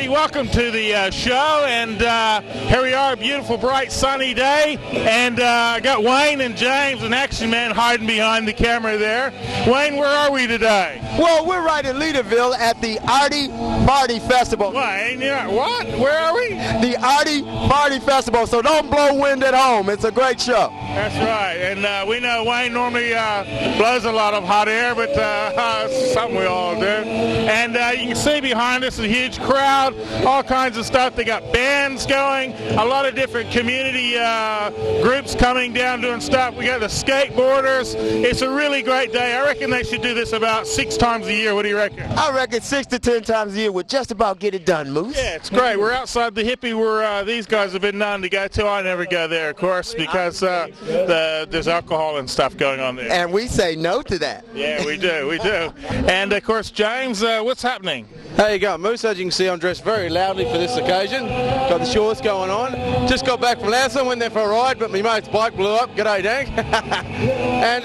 welcome to the show, and here we are, a beautiful, bright, sunny day, and I got Wayne and James, an action man, hiding behind the camera there. Wayne, where are we today? Well, we're right in Leederville at the Arty Farty Festival. Wayne, what? Where are we? The Arty Farty Festival, so don't blow wind at home. It's a great show. That's right, and we know Wayne normally blows a lot of hot air, but it's something we all do. And you can see behind us a huge crowd, all kinds of stuff. They got bands going, a lot of different community groups coming down doing stuff. We got the skateboarders. It's a really great day. I reckon they should do this about 6 times a year. What do you reckon? I reckon 6 to 10 times a year would just about get it done, Moose. Yeah, it's great. We're outside the hippie where these guys have been known to go to. I never go there, of course, because there's alcohol and stuff going on there. And we say no to that. Yeah, we do. And, of course, James, what's happening? How you going, Moose? As you can see, I'm dressed very loudly for this occasion. Got the shorts going on. Just got back from Lansing, went there for a ride, but my mate's bike blew up. G'day, Dank. And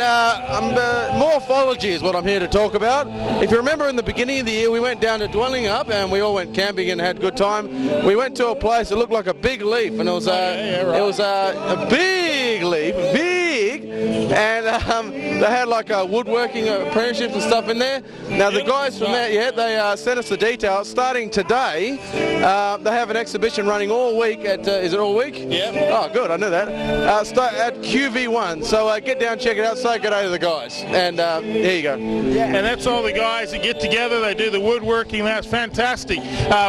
morphology is what I'm here to talk about. If you remember, in the beginning of the year, we went down to Dwelling Up, and we all went camping and had a good time. We went to a place that looked like a big leaf, and it was a big leaf, big, and they had like woodworking apprenticeships and stuff in there. Now the guys from there, they sent us the details. Starting today, they have an exhibition running all week at, is it all week? Yeah. Oh, good, I knew that. Start at QV1, so get down, check it out, say good day to the guys, and here you go. Yeah. And that's all the guys that get together, they do the woodworking. That's fantastic.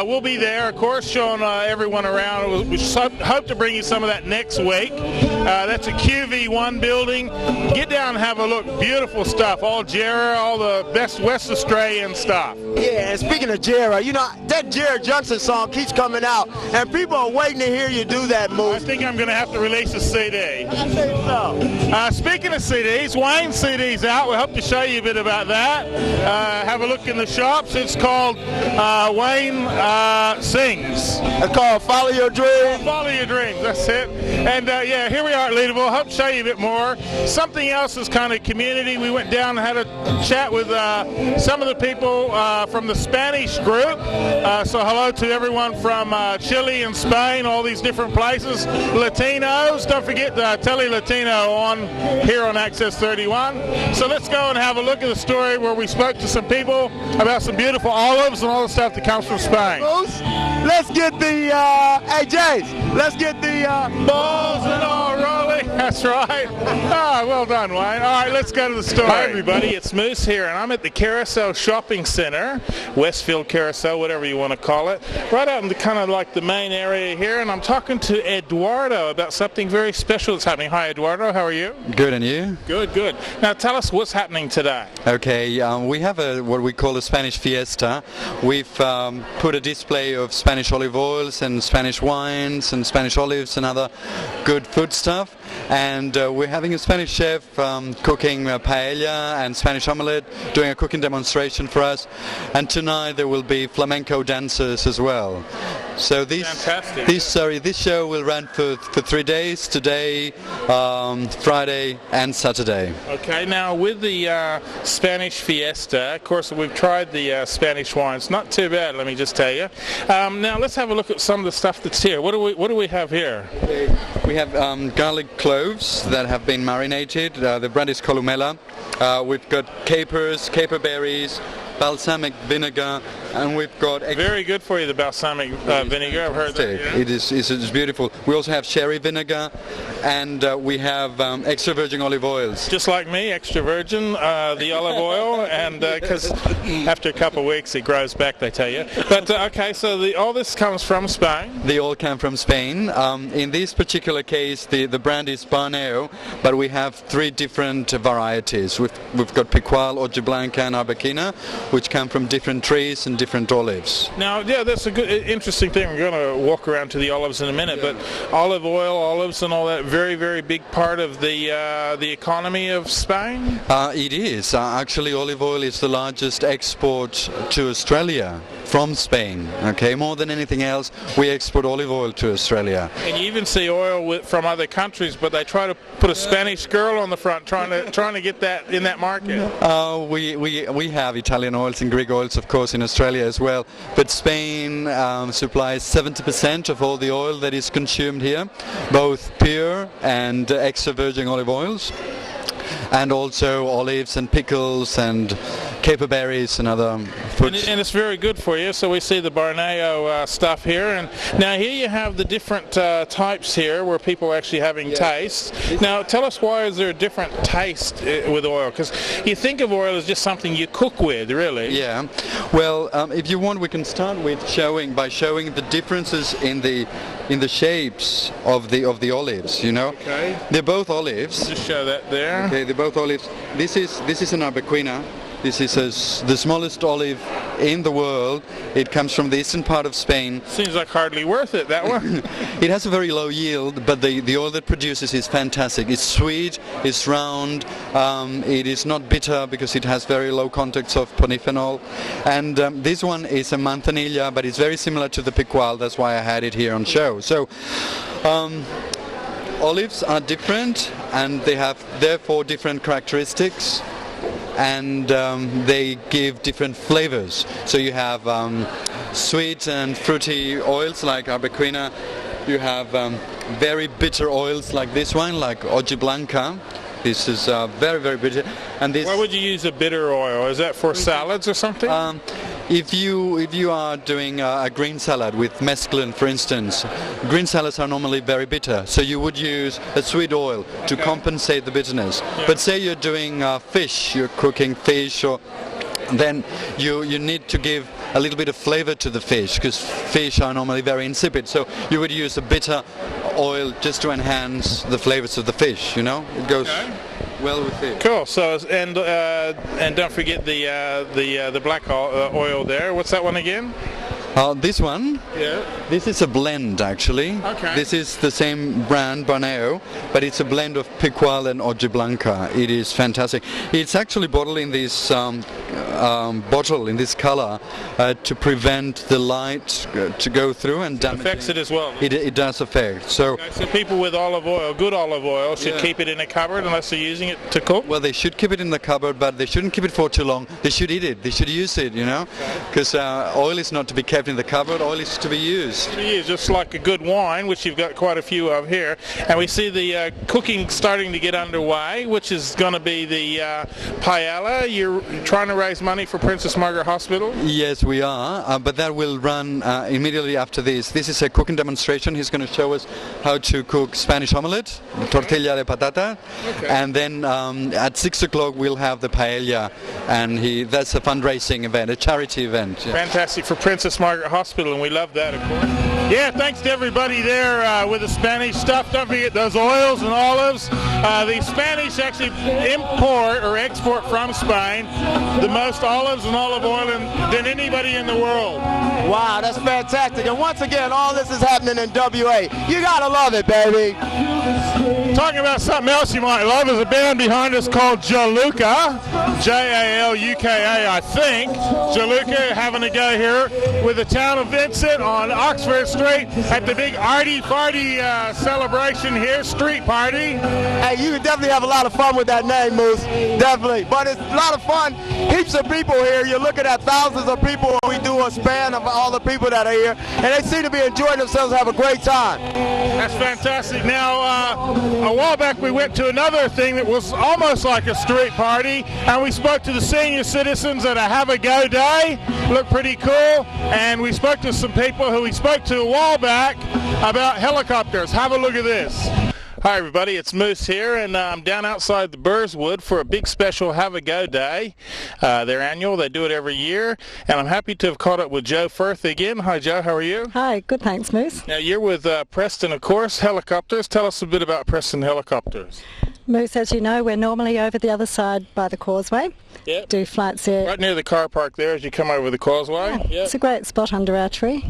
We'll be there, of course, showing everyone around. We hope to bring you some of that next week. That's a QV1 building. Get down and have a look. Beautiful stuff. All Jarrah, all the best West Australian stuff. Yeah, and speaking of Jarrah, you know, that Jarrah Johnson song keeps coming out, and people are waiting to hear you do that, Moose. I think I'm going to have to release a CD. I think so. Speaking of CDs, Wayne's CD's out. We hope to show you a bit about that. Have a look in the shops. It's called Wayne Sings. It's called Follow Your Dreams. Follow Your Dreams, that's it. And yeah, here we are at Leederville. Hope to show you a bit more. Something else is kind of community. We went down and had a chat with some of the people from the Spanish group. So hello to everyone from Chile and Spain, all these different places. Latinos, don't forget Tele Latino on here on Access 31. So let's go and have a look at the story where we spoke to some people about some beautiful olives and all the stuff that comes from Spain. Let's get the, hey James, let's get the balls and all rolling. That's right. Well done, Wayne. All right, let's go to the story. Hi, everybody. It's Moose here, and I'm at the Carousel Shopping Centre, Westfield Carousel, whatever you want to call it, right out in the kind of like the main area here, and I'm talking to Eduardo about something very special that's happening. Hi, Eduardo. How are you? Good, and you? Good. Now, tell us what's happening today. Okay, we have what we call a Spanish Fiesta. We've put a display of Spanish olive oils and Spanish wines and Spanish olives and other good food stuff. And we're having a Spanish chef cooking paella and Spanish omelette, doing a cooking demonstration for us. And tonight there will be flamenco dancers as well. So this show will run for 3 days, today, Friday and Saturday. Okay, now with the Spanish Fiesta, of course we've tried the Spanish wines. Not too bad, let me just tell you. Now let's have a look at some of the stuff that's here. What do we have here? We have garlic cloves that have been marinated. The brand is Columella. We've got capers, caper berries, balsamic vinegar, and we've got... Very good for you, the balsamic vinegar. I've heard that. Yeah. It's beautiful. We also have sherry vinegar, and we have extra virgin olive oils. Just like me, extra virgin, the olive oil, and because after a couple of weeks it grows back, they tell you. But okay, so all this comes from Spain? They all come from Spain. In this particular case, the brand is Barneo, but we have 3 different varieties. We've got Picual, Ojo Blanca, and Arbequina, which come from different trees and different olives. Now, yeah, that's a good, interesting thing. We're going to walk around to the olives in a minute, but olive oil, olives, and all that, very, very big part of the economy of Spain? It is. Actually, olive oil is the largest export to Australia from Spain. Okay, more than anything else, we export olive oil to Australia. And you even see oil from other countries, but they try to put a Spanish girl on the front, trying to get that in that market. We have Italian oils and Greek oils, of course, in Australia as well. But Spain supplies 70% of all the oil that is consumed here, both pure and extra virgin olive oils, and also olives and pickles and caper berries and other foods. And it's very good for you. So we see the Borneo stuff here, and now here you have the different types here where people are actually having taste. Now tell us, why is there a different taste with oil? Because you think of oil as just something you cook with, really. Yeah. Well, if you want, we can start with showing the differences in the shapes of the olives. You know, Okay. they're both olives. Just show that there. Okay, they're both olives. This is an arbequina. This is the smallest olive in the world. It comes from the eastern part of Spain. Seems like hardly worth it, that one. It has a very low yield, but the oil that produces is fantastic. It's sweet, it's round, it is not bitter because it has very low contents of polyphenol. And this one is a manzanilla, but it's very similar to the picual. That's why I had it here on show. So olives are different, and they have therefore different characteristics, and they give different flavors. So you have sweet and fruity oils like arbequina. You have very bitter oils like this one, like Ojiblanca. This is very, very bitter. And this. Why would you use a bitter oil? Is that for salads or something? If you are doing a green salad with mesclun, for instance, green salads are normally very bitter, so you would use a sweet oil to compensate the bitterness. Yeah. But say you're doing fish, you're cooking fish, or then you need to give a little bit of flavor to the fish, because fish are normally very insipid. So you would use a bitter oil just to enhance the flavors of the fish. You know, it goes well with it. Cool. So and don't forget the black oil there. What's that one again? This one, this is a blend actually. Okay. This is the same brand, Borneo, but it's a blend of Picual and Ojiblanca. It is fantastic. It's actually bottled in this bottle in this color to prevent the light to go through and damage. Affects it as well. It does affect. So, Okay, so people with olive oil, good olive oil, should keep it in a cupboard unless they're using it to cook? well, they should keep it in the cupboard, but they shouldn't keep it for too long. They should eat it. They should use it, you know, because oil is not to be kept in the cupboard. Oil is to be used. Just like a good wine, which you've got quite a few of here. And we see the cooking starting to get underway, which is going to be the paella. You're trying to raise money for Princess Margaret Hospital? Yes, we are, but that will run immediately after this. This is a cooking demonstration. He's going to show us how to cook Spanish omelette, tortilla de patata, and then at 6 o'clock we'll have the paella, and that's a fundraising event, a charity event. Yeah. Fantastic for Princess Margaret Hospital, and we love that, of course. Yeah, thanks to everybody there with the Spanish stuff. Don't forget those oils and olives. The Spanish actually import or export from Spain the most olives and olive oil than anybody in the world. Wow, that's fantastic. And once again, all this is happening in WA. You gotta love it, baby. Talking about something else you might love is a band behind us called Jaluka, Jaluka, I think. Jaluka having a go here with the town of Vincent on Oxford Street at the big Arty Farty celebration here, street party. Hey, you can definitely have a lot of fun with that name, Moose. Definitely. But it's a lot of fun. Heaps of people here. You're looking at thousands of people. We do a span of all the people that are here, and they seem to be enjoying themselves and have a great time. That's fantastic. Now, a while back we went to another thing that was almost like a street party, and we spoke to the senior citizens at a Have a Go Day. Looked pretty cool, and we spoke to some people who we spoke to a while back about helicopters. Have a look at this. Hi everybody, it's Moose here, and I'm down outside the Burswood for a big special Have a Go Day. They're annual, they do it every year, and I'm happy to have caught up with Jo Firth again. Hi Jo, how are you? Hi, good, thanks, Moose. Now you're with Preston, of course, Helicopters. Tell us a bit about Preston Helicopters. Moose, as you know, we're normally over the other side by the causeway. Yep. Do flights there. Right near the car park there as you come over the causeway. Yeah, it's a great spot under our tree.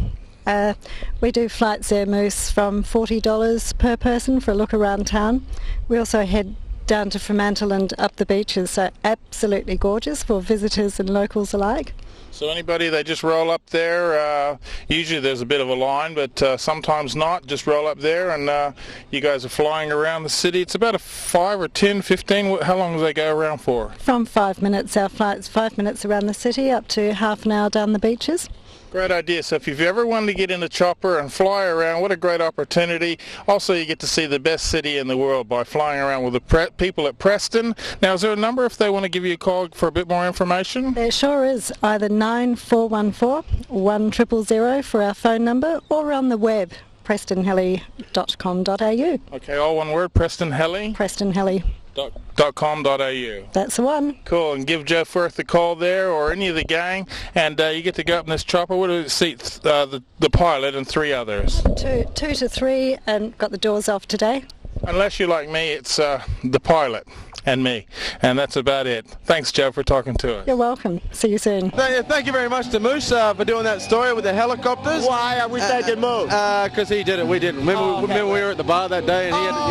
We do flights there, Moose, from $40 per person for a look around town. We also head down to Fremantle and up the beaches, so absolutely gorgeous for visitors and locals alike. So anybody, they just roll up there, usually there's a bit of a line, but sometimes not, just roll up there and you guys are flying around the city. It's about a 5 or 10, 15, how long do they go around for? From 5 minutes, our flight's 5 minutes around the city, up to half an hour down the beaches. Great idea. So if you've ever wanted to get in a chopper and fly around, what a great opportunity. Also, you get to see the best city in the world by flying around with the people at Preston. Now, is there a number if they want to give you a call for a bit more information? There sure is. Either 9414 1000 for our phone number, or on the web, prestonheli.com.au. Okay, all one word, Preston Heli? prestonheli.com.au. That's the one. Cool, and give Joe Firth a call there, or any of the gang, and you get to go up in this chopper. What do it seat? The pilot and 3 others. Two to 3, and got the doors off today. Unless you're like me, it's the pilot and me, and that's about it. Thanks, Joe, for talking to us. You're welcome. See you soon. Thank you very much to Moose for doing that story with the helicopters. Why are we thanking Moose? Because he did it, we didn't. Remember we were at the bar that day and he had to,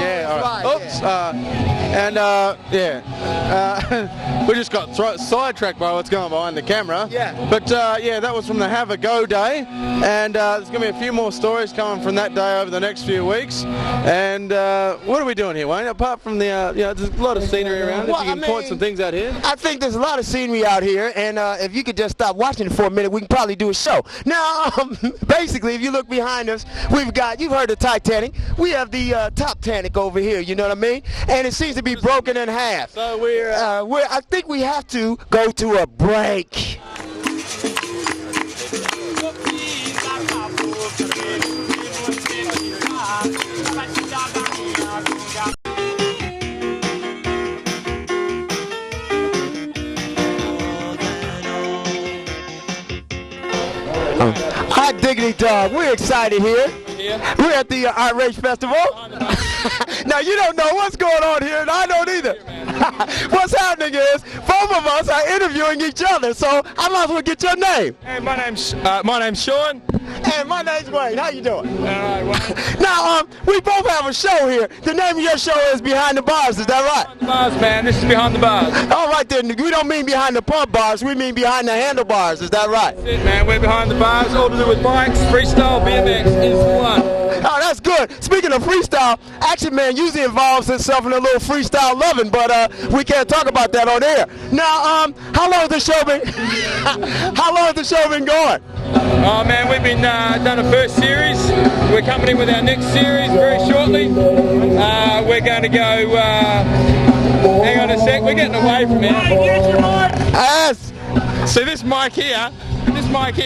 we just got sidetracked by what's going on behind the camera. Yeah. But that was from the Have a Go day, and there's going to be a few more stories coming from that day over the next few weeks. And what are we doing here, Wayne? Apart from the, there's a lot of scenery around. Well, if you can point some things out here. I think there's a lot of scenery out here, and if you could just stop watching it for a minute, we can probably do a show. Now, basically, if you look behind us, you've heard of Titanic. We have the Top-Tanic over here, you know what I mean? And it seems to be broken in half. So I think we have to go to a break. Hot Diggity Dog, we're excited here. Yeah. We're at the Outrage Festival. Now you don't know what's going on here, and I don't either. What's happening is both of us are interviewing each other, so I might as well get your name. Hey, my name's Sean. And my name's Wayne. How you doing? All right, Wayne. Now, we both have a show here. The name of your show is Behind the Bars. Is that right? Behind the bars, man. This is Behind the Bars. All right, then. We don't mean behind the pump bars. We mean behind the handlebars. Is that right? That's it, man. We're behind the bars. All to do with bikes, freestyle, BMX is the one. Oh, that's good. Speaking of freestyle, Action Man usually involves himself in a little freestyle loving, but we can't talk about that on air. Now, how long has the show been? How long has the show been going? Oh man, we've been done a first series. We're coming in with our next series very shortly. We're going to go. Hang on a sec. We're getting away from here. Yes. So this mic here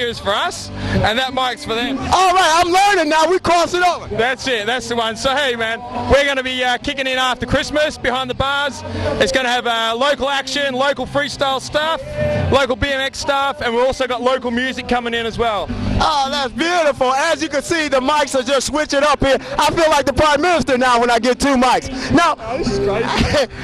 is for us, and that mic's for them. All right, I'm learning now. We cross it over. That's it. That's the one. So hey, man, we're going to be kicking in after Christmas Behind the Bars. It's going to have local action, local freestyle stuff, local BMX stuff, and we've also got local music coming in as well. Oh, that's beautiful. As you can see, the mics are just switching up here. I feel like the Prime Minister now when I get 2 mics. Now,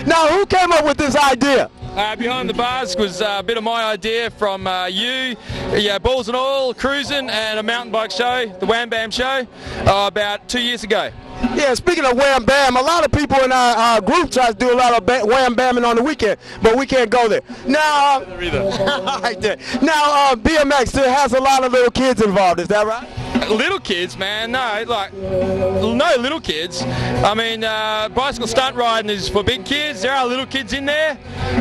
now who came up with this idea? Behind the Bars was a bit of my idea from Balls and Oil, Cruising, and a mountain bike show, the Wham Bam show, about 2 years ago. Yeah, speaking of Wham Bam, a lot of people in our group try to do a lot of Wham Bamming on the weekend, but we can't go there. Now, right there. Now, BMX still has a lot of little kids involved, is that right? Little kids, man, no little kids. I mean, bicycle stunt riding is for big kids. There are little kids in there,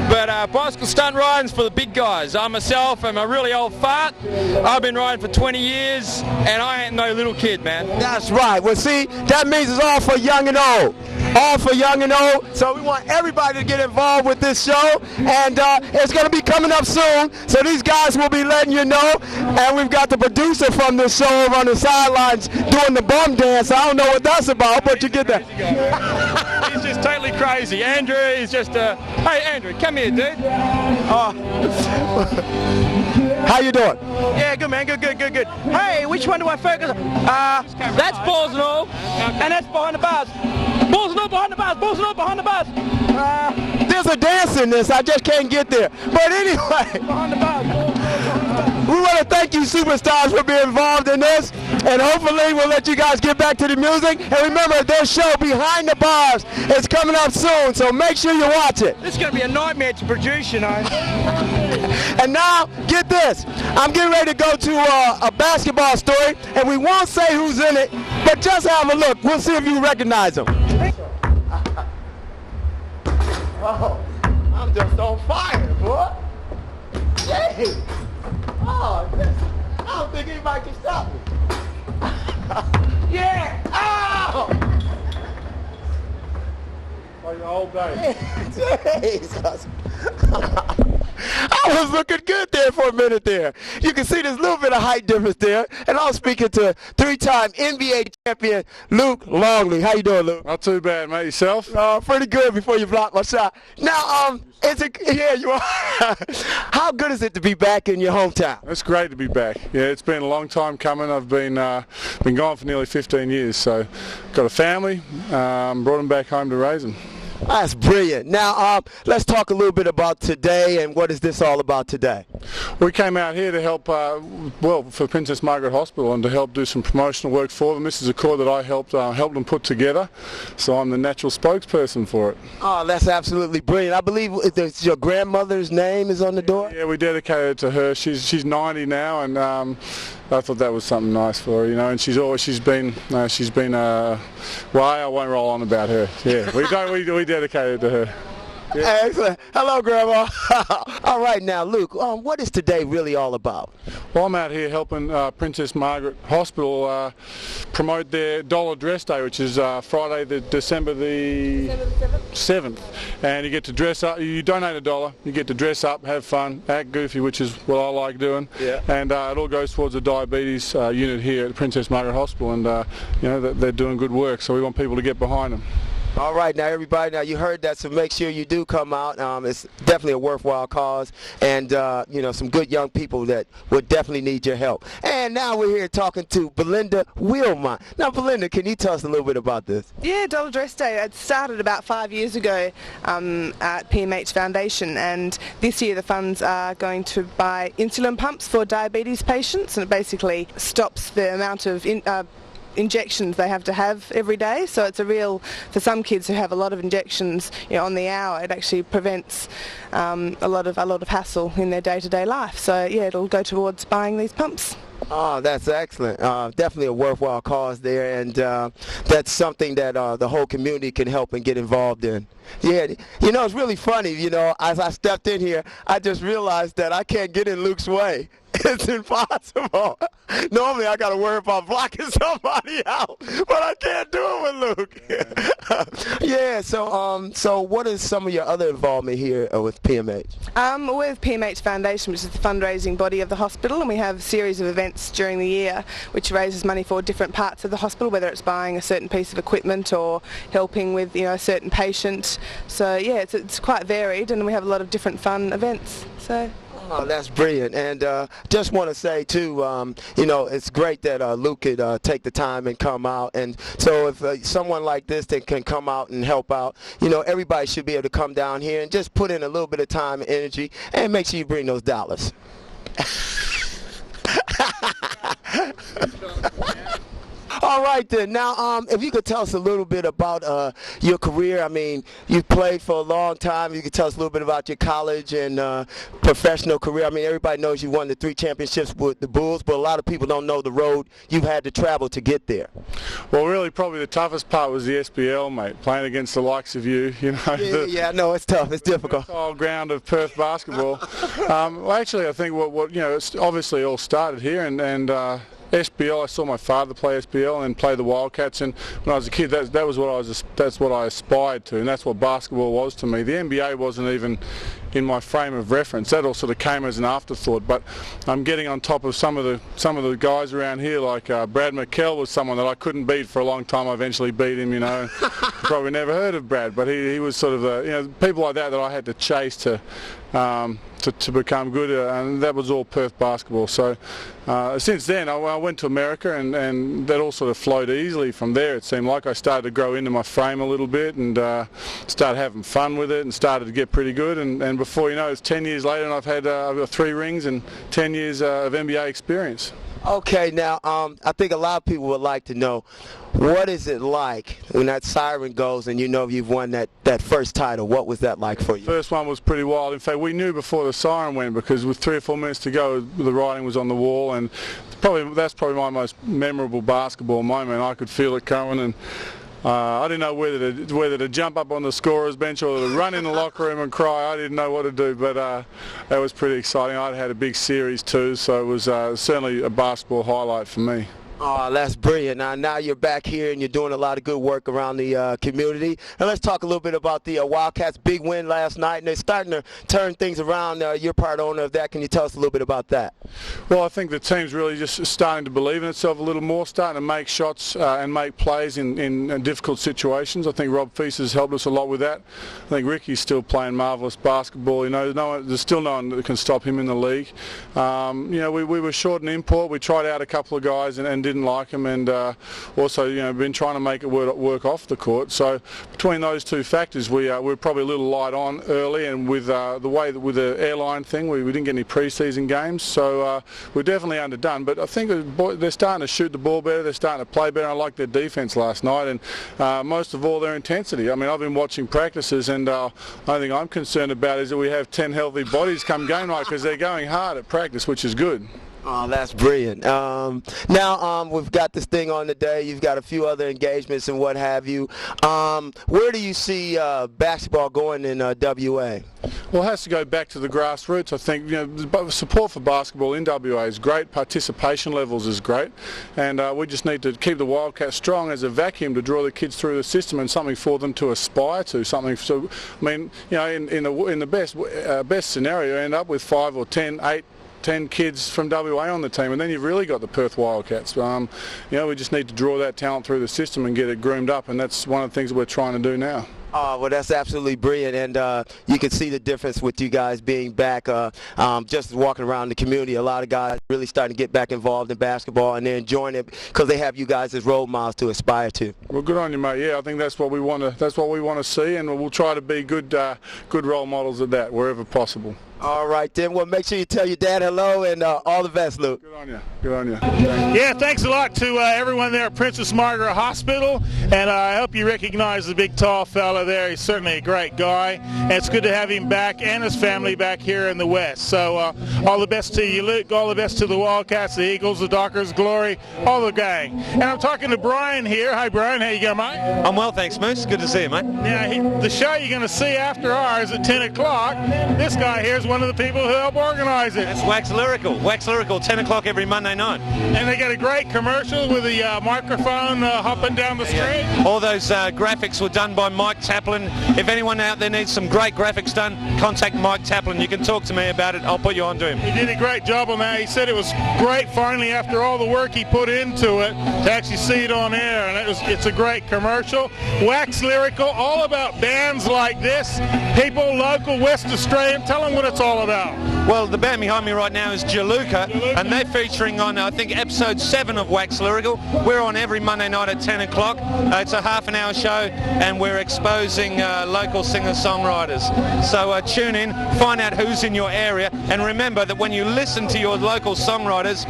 but bicycle stunt riding is for the big guys. I myself am a really old fart. I've been riding for 20 years, and I ain't no little kid, man. That's right. Well, see, that means it's all for young and old. All for young and old. So we want everybody to get involved with this show, and it's going to be coming up soon. So these guys will be letting you know, and we've got the producer from this show over on the sidelines doing the bum dance. I don't know what that's about, but you get that. He's just totally crazy. Andrew is just hey Andrew, come here, dude. How you doing? Yeah, good man, good. Hey, which one do I focus on? That's Balls and All, and that's Behind the Bars. Balls and All behind the bars, Balls and All behind the bars. There's a dance in this, I just can't get there. But anyway. Behind the bars. we want to thank you superstars for being involved in this, and hopefully we'll let you guys get back to the music. And remember, their show Behind the Bars is coming up soon, so make sure you watch it. This is going to be a nightmare to produce, you know. And now, get this. I'm getting ready to go to a basketball story, and we won't say who's in it, but just have a look. We'll see if you recognize them. Oh, I'm just on fire, boy. Hey. Oh, I don't think anybody can stop me. Yeah. Oh. Like the whole day. Jesus. I was looking good there for a minute there. You can see there's a little bit of height difference there. And I was speaking to three-time NBA champion Luc Longly. How you doing, Luc? Not too bad, mate. Yourself? Pretty good before you blocked my shot. Now, yeah, you are. How good is it to be back in your hometown? It's great to be back. Yeah, it's been a long time coming. I've been gone for nearly 15 years, so got a family, brought them back home to raise them. That's brilliant. Now, let's talk a little bit about today, and what is this all about today? We came out here to help, for Princess Margaret Hospital, and to help do some promotional work for them. This is a corps that I helped them put together, so I'm the natural spokesperson for it. Oh, that's absolutely brilliant. I believe your grandmother's name is on the door? Yeah, we dedicated it to her. She's 90 now, and I thought that was something nice for her, you know. And she's been well, I won't roll on about her. Yeah, we dedicated it to her. Yeah. Excellent. Hello, Grandma. All right, now, Luc, what is today really all about? Well, I'm out here helping Princess Margaret Hospital promote their Dollar Dress Day, which is Friday, December the 7th. And you get to dress up. You donate $1. You get to dress up, have fun, act goofy, which is what I like doing. Yeah. And it all goes towards the diabetes unit here at Princess Margaret Hospital. And you know, they're doing good work, so we want people to get behind them. All right, now everybody, now you heard that, so make sure you do come out. It's definitely a worthwhile cause, and you know, some good young people that would definitely need your help. And now we're here talking to Belinda Wilmot. Now, Belinda, can you tell us a little bit about this? Yeah, Dollar Dress Day. It started about 5 years ago at PMH Foundation, and this year the funds are going to buy insulin pumps for diabetes patients, and it basically stops the amount of injections they have to have every day. So it's for some kids who have a lot of injections, you know, on the hour, it actually prevents a lot of hassle in their day-to-day life. So yeah, it'll go towards buying these pumps. Oh, that's excellent. Definitely a worthwhile cause there, and that's something that the whole community can help and get involved in. Yeah, you know, it's really funny, you know, as I stepped in here, I just realized that I can't get in Luc's way. It's impossible. Normally I got to worry about blocking somebody out, but I can't do it with Luc. Yeah, so what is some of your other involvement here with PMH? We're with PMH Foundation, which is the fundraising body of the hospital, and we have a series of events during the year which raises money for different parts of the hospital, whether it's buying a certain piece of equipment or helping with, you know, a certain patient. So yeah, it's quite varied, and we have a lot of different fun events. So. Oh, that's brilliant. And just want to say, too, you know, it's great that Luc could take the time and come out. And so if someone like this that can come out and help out, you know, everybody should be able to come down here and just put in a little bit of time and energy, and make sure you bring those dollars. All right then. Now, if you could tell us a little bit about your career. I mean, you've played for a long time. You could tell us a little bit about your college and professional career. I mean, everybody knows you won the 3 championships with the Bulls, but a lot of people don't know the road you've had to travel to get there. Well, really, probably the toughest part was the SBL, mate. Playing against the likes of you, you know. Yeah, no, it's tough. It's difficult. The whole ground of Perth basketball. Well, actually, I think what you know, it's obviously all started here, and SBL. I saw my father play SBL and play the Wildcats, and when I was a kid, that's what I aspired to, and that's what basketball was to me. The NBA wasn't even in my frame of reference. That all sort of came as an afterthought. But I'm getting on top of some of the guys around here, like Brad McKell was someone that I couldn't beat for a long time. I eventually beat him, you know. Probably never heard of Brad, but he was sort of you know, people like that I had to chase to to become good, and that was all Perth basketball. So since then I went to America, and that all sort of flowed easily from there. It seemed like I started to grow into my frame a little bit, and started having fun with it, and started to get pretty good, and before you know it's 10 years later, and I've got 3 rings and 10 years of NBA experience. Okay, now I think a lot of people would like to know, what is it like when that siren goes and you know you've won that first title? What was that like for you? First one was pretty wild. In fact, we knew before the siren went, because with 3 or 4 minutes to go, the writing was on the wall, and that's probably my most memorable basketball moment. I could feel it coming, and I didn't know whether to jump up on the scorer's bench or to run in the locker room and cry. I didn't know what to do, but that was pretty exciting. I'd had a big series too, so it was certainly a basketball highlight for me. Oh, that's brilliant. Now you're back here and you're doing a lot of good work around the community. And let's talk a little bit about the Wildcats' big win last night, and they're starting to turn things around. You're part owner of that. Can you tell us a little bit about that? Well, I think the team's really just starting to believe in itself a little more, starting to make shots and make plays in difficult situations. I think Rob Feast has helped us a lot with that. I think Ricky's still playing marvellous basketball. You know, there's still no one that can stop him in the league. You know, we were short in import. We tried out a couple of guys and didn't like them, and also, you know, been trying to make it work off the court. So between those 2 factors, we're probably a little light on early, and with the way that with the airline thing, we didn't get any pre-season games, so we're definitely underdone. But I think they're starting to shoot the ball better, they're starting to play better. I like their defense last night, and most of all, their intensity. I mean, I've been watching practices, and the only thing I'm concerned about is that we have 10 healthy bodies come game night, because they're going hard at practice, which is good. Oh, that's brilliant. Now we've got this thing on today. You've got a few other engagements and what have you. Where do you see basketball going in WA? Well, it has to go back to the grassroots. I think, you know, support for basketball in WA is great. Participation levels is great, and we just need to keep the Wildcats strong as a vacuum to draw the kids through the system, and something for them to aspire to. Something. So, I mean, you know, in the best scenario, end up with 5 or 10, 8. 10 kids from WA on the team, and then you've really got the Perth Wildcats. You know, we just need to draw that talent through the system and get it groomed up, and that's one of the things that we're trying to do now. Oh, well, that's absolutely brilliant, and you can see the difference with you guys being back. Just walking around the community, a lot of guys really starting to get back involved in basketball, and they're enjoying it because they have you guys as role models to aspire to. Well, good on you, mate. Yeah, I think that's what we want to. That's what we want to see, and we'll try to be good role models of that wherever possible. All right, then. Well, make sure you tell your dad hello, and all the best, Luke. Good on you. Good on you. Yeah, thanks a lot to everyone there at Princess Margaret Hospital, and I hope you recognize the big tall fella there. He's certainly a great guy, and it's good to have him back and his family back here in the West. So all the best to you, Luke. All the best to the Wildcats, the Eagles, the Dockers, Glory, all the gang. And I'm talking to Brian here. Hi, Brian. How you going, mate? I'm well, thanks, Moose. Good to see you, mate. Now, the show you're going to see after ours at 10 o'clock, this guy here is one of the people who help organize it. That's Wax Lyrical. Wax Lyrical, 10 o'clock every Monday night. And they got a great commercial with the microphone hopping down the street. All those graphics were done by Mike Taplin. If anyone out there needs some great graphics done, contact Mike Taplin. You can talk to me about it. I'll put you on to him. He did a great job on that. He said it was great finally after all the work he put into it to actually see it on air. And it's a great commercial. Wax Lyrical, all about bands like this. People, local, West Australian. Tell them what it's all about. Well, the band behind me right now is Jaluka, and they're featuring on, I think, episode 7 of Wax Lyrical. We're on every Monday night at 10 o'clock. It's a half-an-hour show, and we're exposing local singer-songwriters. So tune in, find out who's in your area, and remember that when you listen to your local songwriters,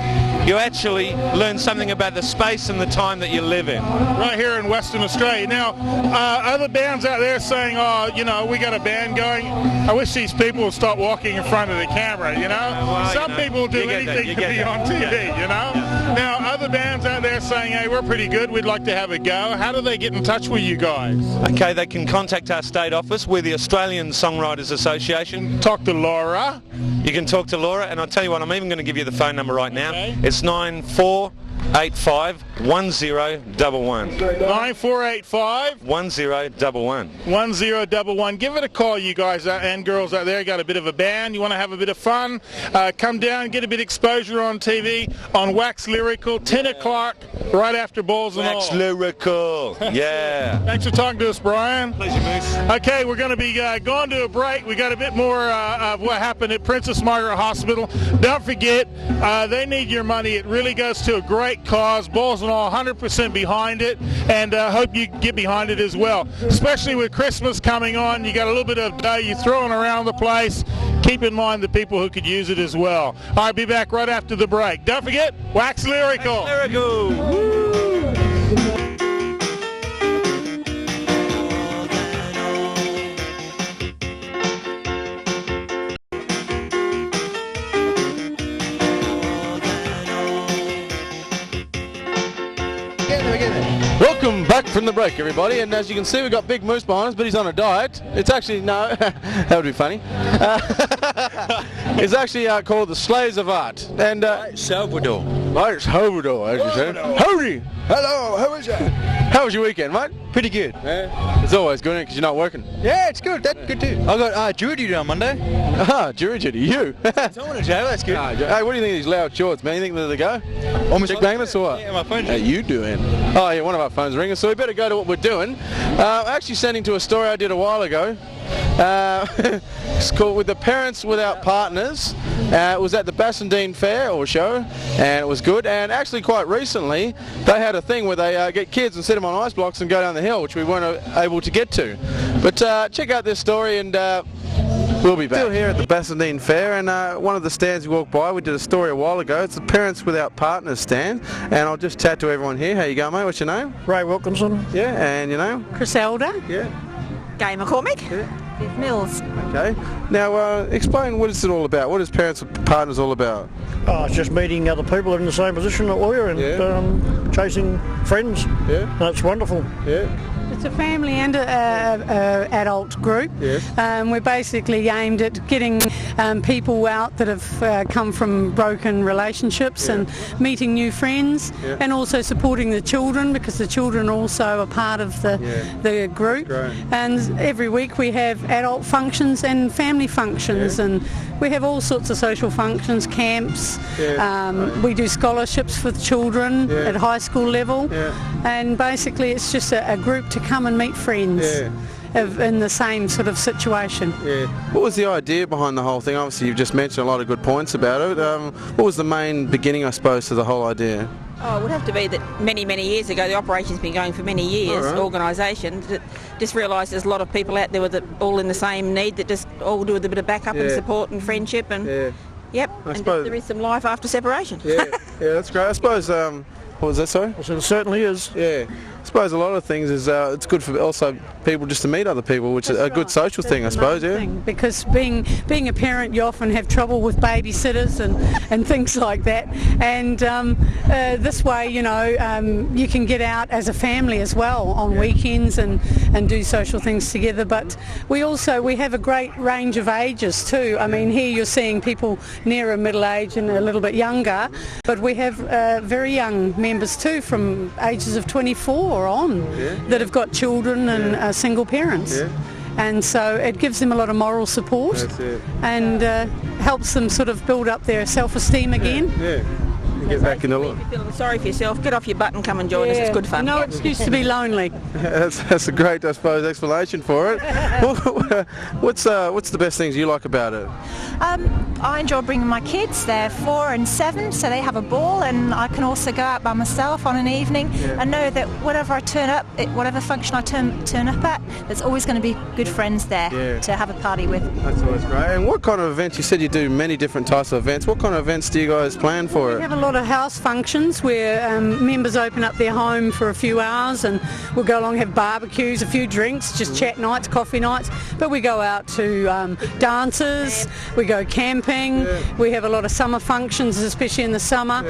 you actually learn something about the space and the time that you live in. Right here in Western Australia. Now, other bands out there saying, oh, you know, we got a band going. I wish these people would stop walking in front of the camera, you know? Well, some people do anything to be on TV, you know? Now, other bands out there saying, hey, we're pretty good, we'd like to have a go. How do they get in touch with you guys? Okay, they can contact our state office. We're the Australian Songwriters Association. Talk to Laura. You can talk to Laura, and I'll tell you what, I'm even going to give you the phone number right now. Okay. It's 94 9485 1011. 9485 1011. 1011. Give it a call, you guys and girls out there. You got a bit of a band, you want to have a bit of fun, come down, get a bit of exposure on TV on Wax Lyrical, 10 o'clock, right after Balls and All. Wax Lyrical, yeah. Thanks for talking to us, Brian. Pleasure, Moose. Okay, we're going to be going to a break. We got a bit more of what happened at Princess Margaret Hospital. Don't forget, they need your money. It really goes to a great cause. Balls and All, 100% behind it, and hope you get behind it as well. Especially with Christmas coming on, you got a little bit of dough you throwing around the place. Keep in mind the people who could use it as well. All right, be back right after the break. Don't forget, Wax Lyrical. Wax Lyrical. Woo. Welcome back from the break, everybody, and as you can see, we've got Big Moose behind us, but he's on a diet. It's actually, no, that would be funny. It's actually called the Slaves of Art. And Salvador. Right, Salvador, as you said. Howdy! Hello, how is that? How was your weekend, mate? Pretty good. Yeah. It's always good, because you're not working. Yeah, it's good. That's good too. I got jury duty on Monday. Jury duty, you? Someone in jail, that's good. Hey, what do you think of these loud shorts, man? You think they're the go? Almost check magnets or what? Yeah, my phone's How you doing? Oh, yeah, one of our phones ringing, so we better go to what we're doing. Actually sending to a story I did a while ago. It's called With the Parents Without Partners. It was at the Bassendean fair or show, and it was good. And actually quite recently they had a thing where they get kids and set them on ice blocks and go down the hill, which we weren't able to get to. But check out this story, and we'll be back. Still here at the Bassendean fair, and one of the stands we walked by, we did a story a while ago. It's the Parents Without Partners stand, and I'll just chat to everyone here. How you going, mate? What's your name? Ray Wilkinson. Yeah, and your name? Griselda. Yeah. Gay McCormick. Yeah. Beth Mills. Okay. Now, explain what is it all about? What is Parents with Partners all about? Oh, it's just meeting other people in the same position that we're in, chasing friends. Yeah. And it's wonderful. Yeah. It's a family and a adult group. Yes. We're basically aimed at getting people out that have come from broken relationships and meeting new friends, and also supporting the children, because the children are also a part of the group. And every week we have adult functions and family functions, and we have all sorts of social functions, camps. We do scholarships for the children at high school level, and basically it's just a group to come and meet friends in the same sort of situation. What was the idea behind the whole thing? Obviously you've just mentioned a lot of good points about it. What was the main beginning, I suppose, to the whole idea? Oh, it would have to be that many years ago, the operation's been going for many years, organisation, just realised there's a lot of people out there that all in the same need, that just all do with a bit of backup and support and friendship, and and there is some life after separation. Yeah, that's great. I suppose, what was that, sorry? It certainly is. Yeah. I suppose a lot of things is it's good for also people just to meet other people, which is a good social thing, I suppose. Because being a parent, you often have trouble with babysitters and things like that, and this way, you can get out as a family as well on weekends and do social things together. But we have a great range of ages too. I mean, here you're seeing people nearer middle age and a little bit younger, but we have very young members too, from ages of 24 on, that have got children and single parents. And so it gives them a lot of moral support and helps them sort of build up their self-esteem again. Get back in the If you're feeling sorry for yourself, get off your butt and come and join us. It's good fun. No excuse to be lonely. That's a great, I suppose, explanation for it. What's the best things you like about it? I enjoy bringing my kids. They're 4 and 7, so they have a ball, and I can also go out by myself on an evening and know that whatever I turn up, whatever function I turn up at, there's always going to be good friends there to have a party with. That's always great. And what kind of events? You said you do many different types of events. What kind of events do you guys plan for it? We have a lot of house functions where members open up their home for a few hours, and we'll go along and have barbecues, a few drinks, just chat nights, coffee nights. But we go out to dances, we go camping, we have a lot of summer functions, especially in the summer.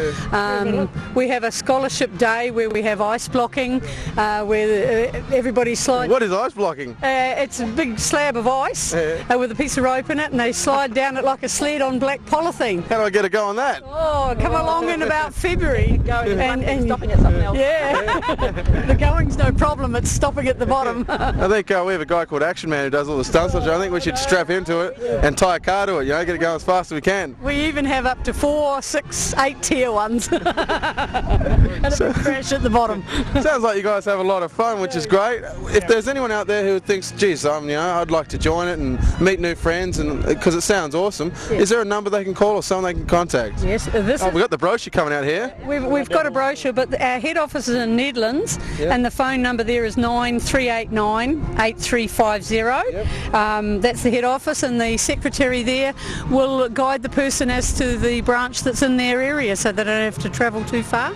We have a scholarship day where we have ice blocking, where everybody slides. What is ice blocking? It's a big slab of ice with a piece of rope in it, and they slide down it like a sled on black polythene. How do I get a go on that? Oh, come along in about February. And stopping at something else. Yeah. The going's no problem, it's stopping at the bottom. I think we have a guy called Action Man who does all the stunts. I think we should strap into it and tie a car to it, get it going as fast as we can. We even have up to 4, 6, 8 tier ones. And a big crash at the bottom. Sounds like you guys have a lot of fun, which is great. If there's anyone out there who thinks, geez, I'd like to join it and meet new friends, and because it sounds awesome, is there a number they can call or someone they can contact? Yes, we've got the brochure coming out here. We've got a brochure, but our head office is in Netherlands, and the phone number there is 9389 8350. That's the head office, and the secretary there will guide the person as to the branch that's in their area, so they don't have to travel too far.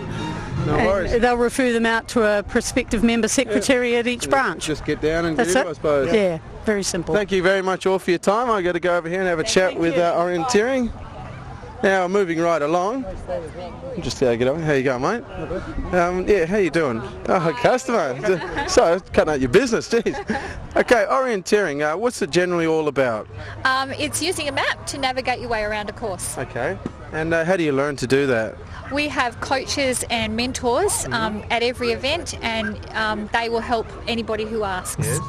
No worries. They'll refer them out to a prospective member secretary at each branch. Just get down and That's get in, it. I suppose. Yeah, very simple. Thank you very much all for your time. I've got to go over here and have a chat with Orienteering. Now, moving right along. Just get on. How you going, mate? Yeah, how you doing? Oh, customer. So, cutting out your business, geez. Okay, Orienteering, what's it generally all about? It's using a map to navigate your way around a course. Okay, and how do you learn to do that? We have coaches and mentors at every event, and they will help anybody who asks. Yes.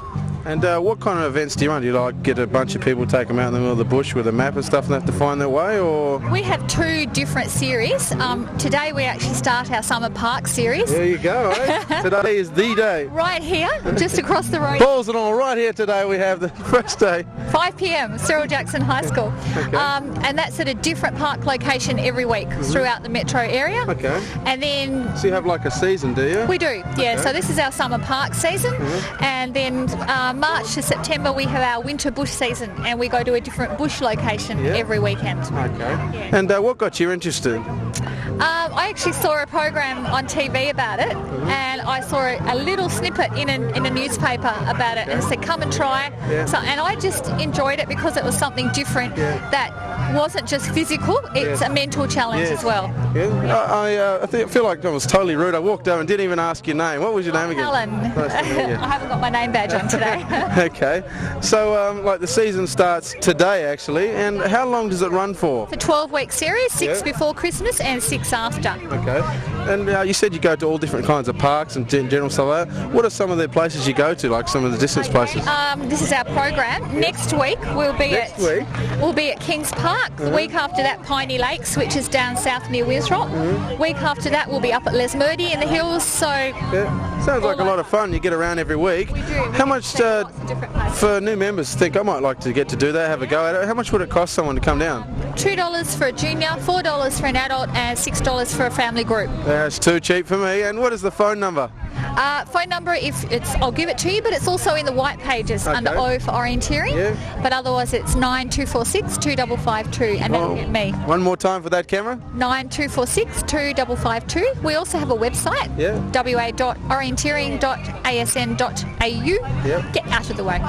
And what kind of events do you run? Do you get a bunch of people, take them out in the middle of the bush with a map and stuff and have to find their way, or? We have 2 different series. Today we actually start our Summer Park series. There you go, eh? Today is the day. Right here, just across the road. Balls and all, right here today we have the first day. 5 p.m, Cyril Jackson High School. Okay. And that's at a different park location every week throughout the metro area. Okay. And then... So you have like a season, do you? We do, yeah. Okay. So this is our Summer Park season. And then March to September we have our winter bush season, and we go to a different bush location every weekend. Okay. Yeah. And what got you interested? I actually saw a program on TV about it, and I saw a little snippet in a newspaper about it, and it said come and try. So, and I just enjoyed it because it was something different that wasn't just physical, it's a mental challenge as well. Yeah. I feel like I was totally rude. I walked over and didn't even ask your name. What was your name again? Helen. I haven't got my name badge on today. Okay. So the season starts today actually, and how long does it run for? It's a 12-week series, 6 before Christmas and 6 after. Okay. And you said you go to all different kinds of parks and general stuff like that. What are some of the places you go to, like some of the distance places? This is our program. Next week we'll be at Kings Park. The week after that, Piney Lakes, which is down south near Withrock. Week after that we'll be up at Lesmurdie in the hills. So sounds like a lot of fun. You get around every week. We do. How much for new members think I might like to get to do that, have a go at it? How much would it cost someone to come down? $2 for a junior, $4 for an adult, and $6 for a family group. That's too cheap for me. And what is the phone number? Phone number, I'll give it to you, but it's also in the white pages under O for Orienteering. But otherwise it's 9246 2552, and that'll get me. One more time for that camera. 9246 2552. We also have a website, wa.orienteering.asn.au. Get out of the way.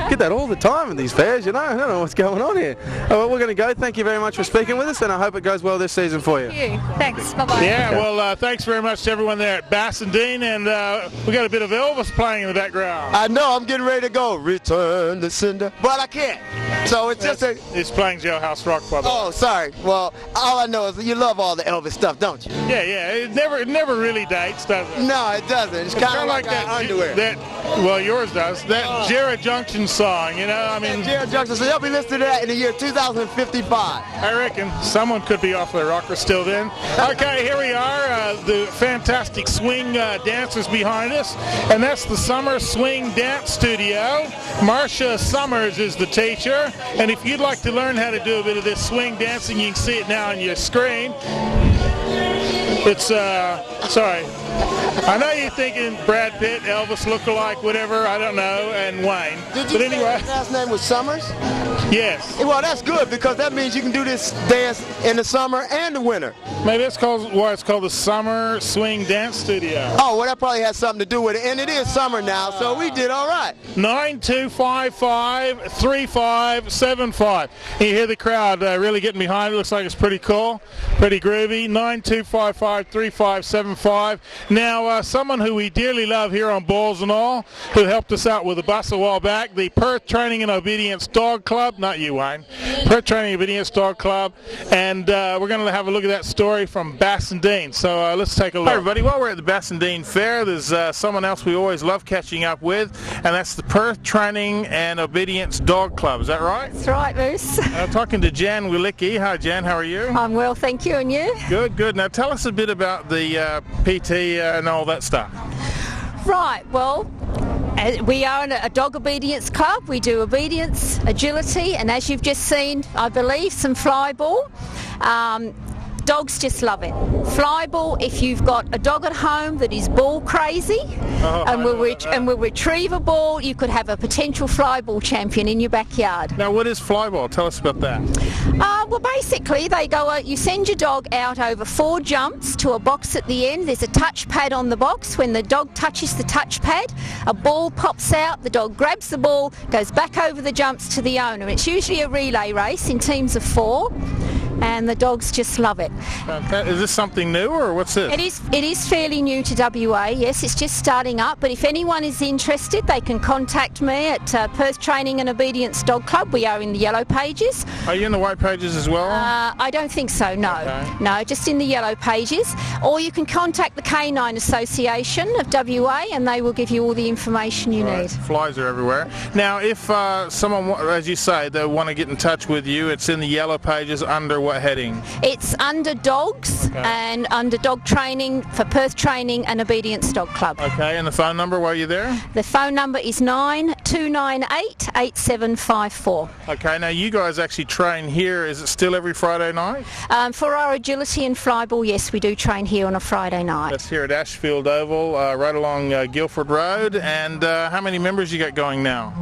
Get that all the time in these fairs, I don't know what's going on here. Well, we're going to go. Thank you very much for speaking with us, and I hope it goes well this season for you. Thank you. Thanks. Bye-bye. Yeah, well, thanks very much to everyone there at Bassendean, and we got a bit of Elvis playing in the background. I know, I'm getting ready to go. Return to sender, but I can't. So it's It's playing Jailhouse Rock, by the way. Oh, sorry. Well, all I know is you love all the Elvis stuff, don't you? Yeah. It never really dates, does it? No, it doesn't. It's kind of like that underwear. Well, yours does. That Jared Junction song, Jared Junction, so you'll be listening to that in the year 2055. I reckon someone could be off their rocker still then. Okay, here we are, the fantastic swing dancers behind us, and that's the Summer Swing Dance Studio. Marcia Summers is the teacher, and if you'd like to learn how to do a bit of this swing dancing, you can see it now on your screen. It's, sorry. I know you're thinking Brad Pitt, Elvis lookalike, whatever, I don't know, and Wayne. Did you say his last name was Summers? Yes. Well, that's good, because that means you can do this dance in the summer and the winter. Maybe that's why it's called the Summer Swing Dance Studio. Oh, well, that probably has something to do with it, and it is summer now, so we did all right. 9255-3575. You hear the crowd really getting behind it. Looks like it's pretty cool, pretty groovy. 9255-3575. Now, someone who we dearly love here on Balls and All, who helped us out with the bus a while back, the Perth Training and Obedience Dog Club, not you, Wayne. Perth Training Obedience Dog Club, and we're going to have a look at that story from Bassendean. So let's take a look. Hi everybody, while we're at the Bassendean Fair, there's someone else we always love catching up with, and that's the Perth Training and Obedience Dog Club. Is that right? That's right, Moose. Talking to Jan Wilicki. Hi Jan, how are you? I'm well, thank you, and you? Good, good. Now tell us a bit about the PT and all that stuff. Right, well, we are a dog obedience club. We do obedience, agility, and as you've just seen, I believe, some fly ball. Dogs just love it. Fly ball, if you've got a dog at home that is ball crazy and will retrieve a ball, you could have a potential fly ball champion in your backyard. Now what is fly ball? Tell us about that. Well, basically they go, you send your dog out over 4 jumps to a box at the end. There's a touch pad on the box. When the dog touches the touch pad, a ball pops out, the dog grabs the ball, goes back over the jumps to the owner. It's usually a relay race in teams of 4. And the dogs just love it. Is this something new, or what's this? It is fairly new to WA, yes, it's just starting up, but if anyone is interested, they can contact me at Perth Training and Obedience Dog Club. We are in the yellow pages. Are you in the white pages as well? I don't think so, no. Okay. No, just in the yellow pages. Or you can contact the Canine Association of WA and they will give you all the information you need. Flies are everywhere. Now, if someone, as you say, they want to get in touch with you, it's in the yellow pages under what heading? It's under dogs and under dog training for Perth Training and Obedience Dog Club. Okay, and the phone number while you're there? The phone number is 9298 8754. Okay, now you guys actually train here. Is it still every Friday night? For our agility and flyball, yes, we do train here on a Friday night. That's here at Ashfield Oval, right along Guildford Road. And how many members you got going now?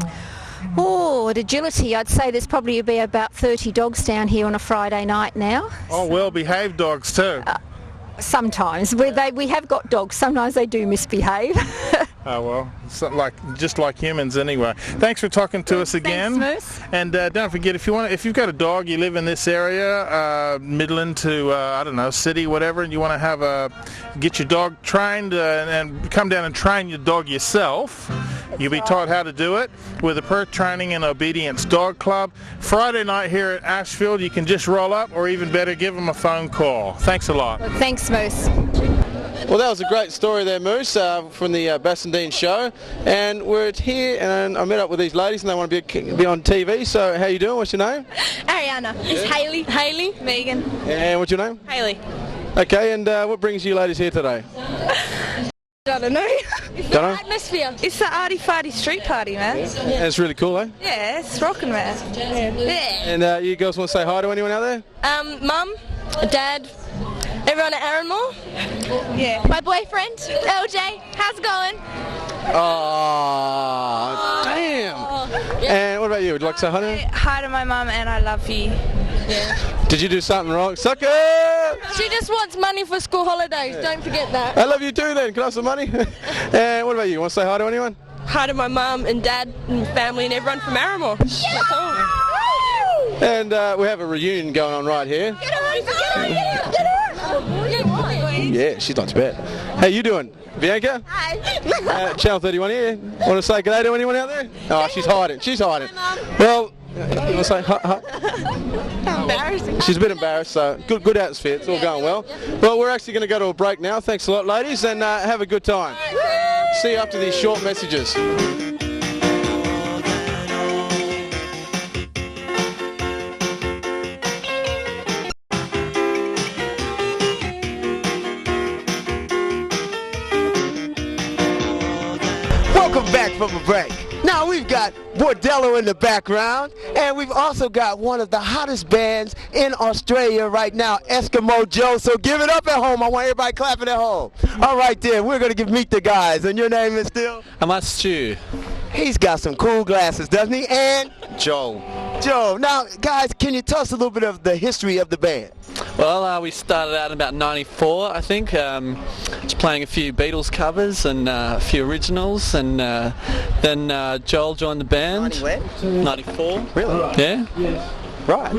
Oh, at agility, I'd say there's probably be about 30 dogs down here on a Friday night now. Oh, well-behaved dogs too. Sometimes. We have got dogs. Sometimes they do misbehave. Oh, well, it's just like humans anyway. Thanks for talking to us again. Thanks, Moose. And don't forget, if you've got a dog, you live in this area, Midland to, I don't know, city, whatever, and you want to get your dog trained and come down and train your dog yourself, you'll be taught how to do it with the Perth Training and Obedience Dog Club. Friday night here at Ashfield, you can just roll up, or even better, give them a phone call. Thanks a lot. Well, thanks, Moose. Well, that was a great story there, Moose, from the Bassendean show. And we're here, and I met up with these ladies, and they want to be on TV. So, how you doing? What's your name? Ariana. Yeah. It's Hayley. Hayley. Megan. And what's your name? Hayley. Okay, and what brings you ladies here today? I don't know. It's the atmosphere. It's the Arty Farty street party, man. Yeah, it's really cool, eh? Yeah, it's rocking, man. Yeah. And you girls want to say hi to anyone out there? Mum, Dad, everyone at Arranmore. Yeah. My boyfriend, LJ. How's it going? Oh, damn. Yeah. And what about you? Would you like to say hi to her? Hi to my mum and I love you. Yeah. Did you do something wrong? Sucker! She just wants money for school holidays. Yeah. Don't forget that. I love you too then. Can I have some money? And what about you? Want to say hi to anyone? Hi to my mum and dad and family and everyone from Arranmore. Yeah. That's all. And we have a reunion going on right here. Get her! Yeah, she's not too bad. How you doing? Bianca? Hi. Channel 31 here. Want to say good day to anyone out there? Oh, she's hiding. She's hiding. Well, you want to say hi? Embarrassing. She's a bit embarrassed, so good atmosphere. It's all going well. Well, we're actually going to go to a break now. Thanks a lot, ladies, and have a good time. See you after these short messages. Welcome back from a break. Now we've got Bordello in the background, and we've also got one of the hottest bands in Australia right now, Eskimo Joe. So give it up at home. I want everybody clapping at home. All right then, we're going to meet the guys. And your name is still? I'm Stu. He's got some cool glasses, doesn't he? And? Joel. Joe. Now, guys, can you tell us a little bit of the history of the band? Well, we started out in about '94, I think, just playing a few Beatles covers and a few originals, and then Joel joined the band. 90 when? 94. Really? Yeah. Right.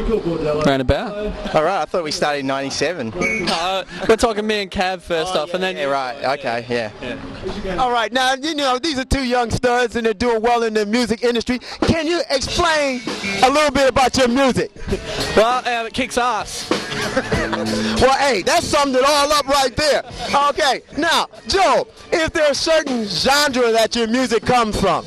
Roundabout. All right, I thought we started in 97. We're talking me and Cav first off, and then... Yeah, right, okay, yeah. All right, now, you know, these are two young studs and they're doing well in the music industry. Can you explain a little bit about your music? Well, it kicks ass. Well, hey, that summed it all up right there. Okay, now, Joe, is there a certain genre that your music comes from?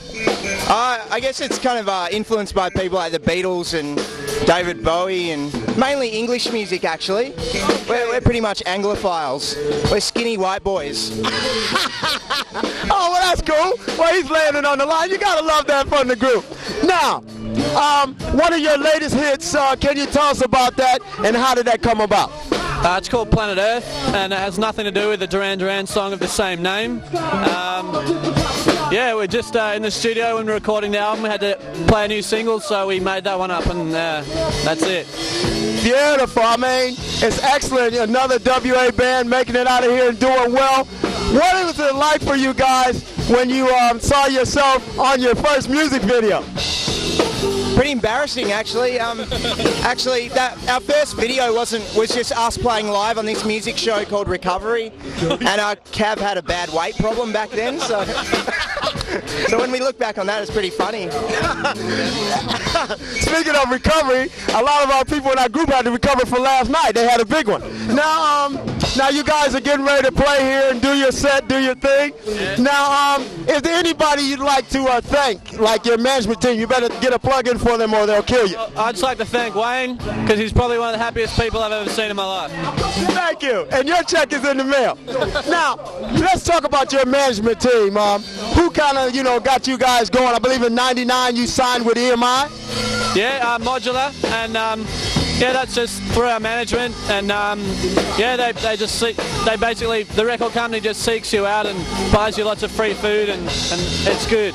I guess it's kind of influenced by people like the Beatles and David Bowie, and mainly English music, actually. We're pretty much Anglophiles. We're skinny white boys. Oh, well, that's cool. Well, he's landing on the line. You gotta love that from the group. Now, one of your latest hits, can you tell us about that, and how did that come about? It's called Planet Earth, and it has nothing to do with the Duran Duran song of the same name. Yeah, we're just in the studio when we're recording the album. We had to play a new single, so we made that one up, and that's it. Beautiful. I mean, it's excellent. Another WA band making it out of here and doing well. What was it like for you guys when you saw yourself on your first music video? Pretty embarrassing, actually. Actually, our first video was just us playing live on this music show called Recovery, and our Cav had a bad weight problem back then, so so when we look back on that, it's pretty funny. Speaking of recovery, a lot of our people in our group had to recover from last night. They had a big one. Now you guys are getting ready to play here and do your set, do your thing. Yeah. Now, is there anybody you'd like to thank, like your management team? You better get a plug in for them or they'll kill you. I'd just like to thank Wayne, because he's probably one of the happiest people I've ever seen in my life. Thank you. And your check is in the mail. Now, let's talk about your management team. Who kind of, got you guys going? I believe in '99 you signed with EMI. Yeah, Modular, and yeah, that's just through our management, and yeah, they basically, the record company just seeks you out and buys you lots of free food, and it's good.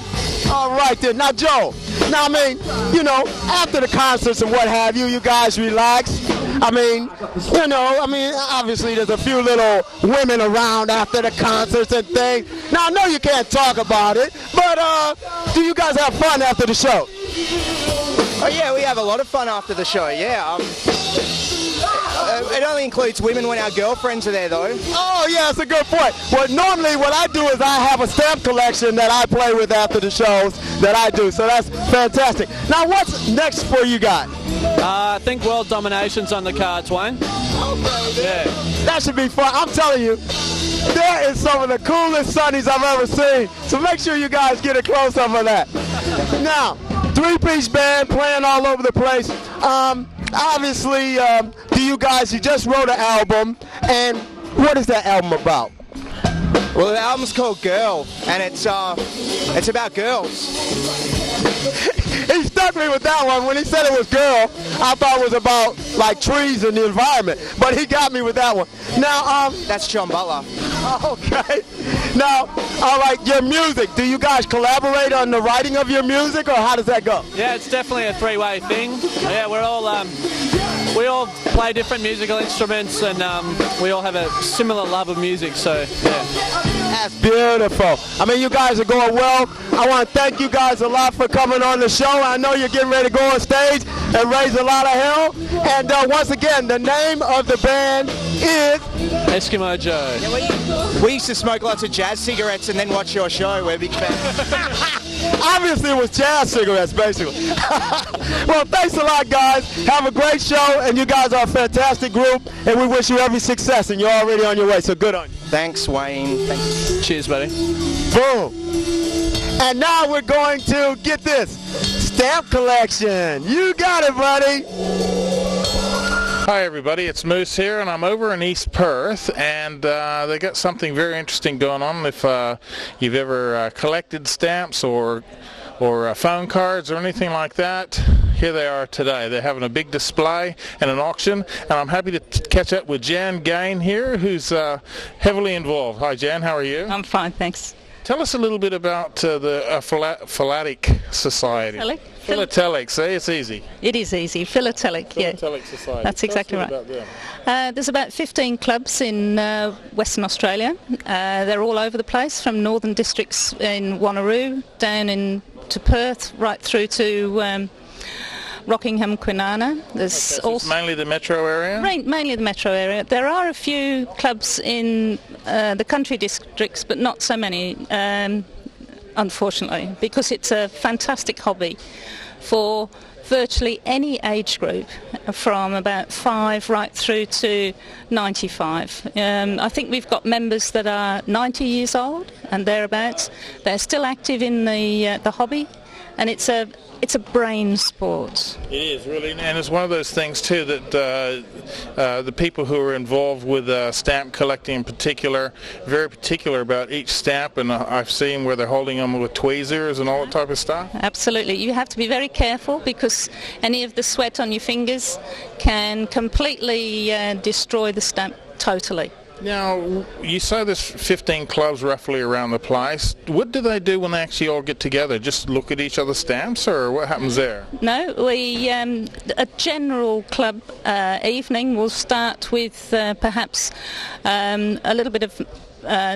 All right then. Now, Joe, I mean, after the concerts and what have you, you guys relax. I mean, obviously there's a few little women around after the concerts and things. Now, I know you can't talk about it, but do you guys have fun after the show? Oh yeah, we have a lot of fun after the show, yeah. It only includes women when our girlfriends are there, though. Oh yeah, that's a good point. Well, normally what I do is I have a stamp collection that I play with after the shows that I do, so that's fantastic. Now, what's next for you guys? I think World Domination's on the cards, Wayne. Okay, yeah. That should be fun. I'm telling you, there is some of the coolest sunnies I've ever seen, so make sure you guys get a close-up of that. Now, three-piece band playing all over the place. Obviously, you just wrote an album, and what is that album about? Well, the album's called Girl, and it's about girls. He stuck me with that one. When he said it was girl, I thought it was about like trees and the environment, but he got me with that one. Now, that's John Butler. Okay. Now, all right, your music. Do you guys collaborate on the writing of your music, or how does that go? Yeah, it's definitely a three-way thing. Yeah, we all play different musical instruments, and we all have a similar love of music. So, yeah. That's beautiful. I mean, you guys are going well. I want to thank you guys a lot for coming on the show. I know you're getting ready to go on stage and raise a lot of hell. And once again, the name of the band is Eskimo Joe. Yeah, we used to smoke lots of jazz cigarettes and then watch your show. We're big fans. Obviously, it was jazz cigarettes, basically. Well, thanks a lot, guys. Have a great show, and you guys are a fantastic group, and we wish you every success, and you're already on your way, so good on you. Thanks, Wayne. Thanks. Cheers, buddy. Boom. And now we're going to get this stamp collection. You got it, buddy. Hi everybody, it's Moose here, and I'm over in East Perth, and they got something very interesting going on. If you've ever collected stamps or phone cards or anything like that, here they are today. They're having a big display and an auction, and I'm happy to catch up with Jan Gain here, who's heavily involved. Hi Jan, how are you? I'm fine, thanks. Tell us a little bit about the Philatelic Society. Philatelic, see, it's easy. It is easy. Philatelic, yeah. Philatelic Society. That's exactly right. About them. There's about 15 clubs in Western Australia. They're all over the place, from northern districts in Wanneroo down to Perth, right through to Rockingham, Kwinana. There's So it's mainly the metro area? Mainly the metro area. There are a few clubs in the country districts, but not so many, unfortunately, because it's a fantastic hobby for virtually any age group from about 5 right through to 95. I think we've got members that are 90 years old and thereabouts. They're still active in the hobby, and it's a brain sport. It is, really, and it's one of those things too that the people who are involved with stamp collecting in particular, very particular about each stamp, and I've seen where they're holding them with tweezers and all that type of stuff. Absolutely. You have to be very careful because any of the sweat on your fingers can completely destroy the stamp totally. Now, you say there's 15 clubs roughly around the place. What do they do when they actually all get together? Just look at each other's stamps, or what happens there? No, a general club evening will start with perhaps a little bit of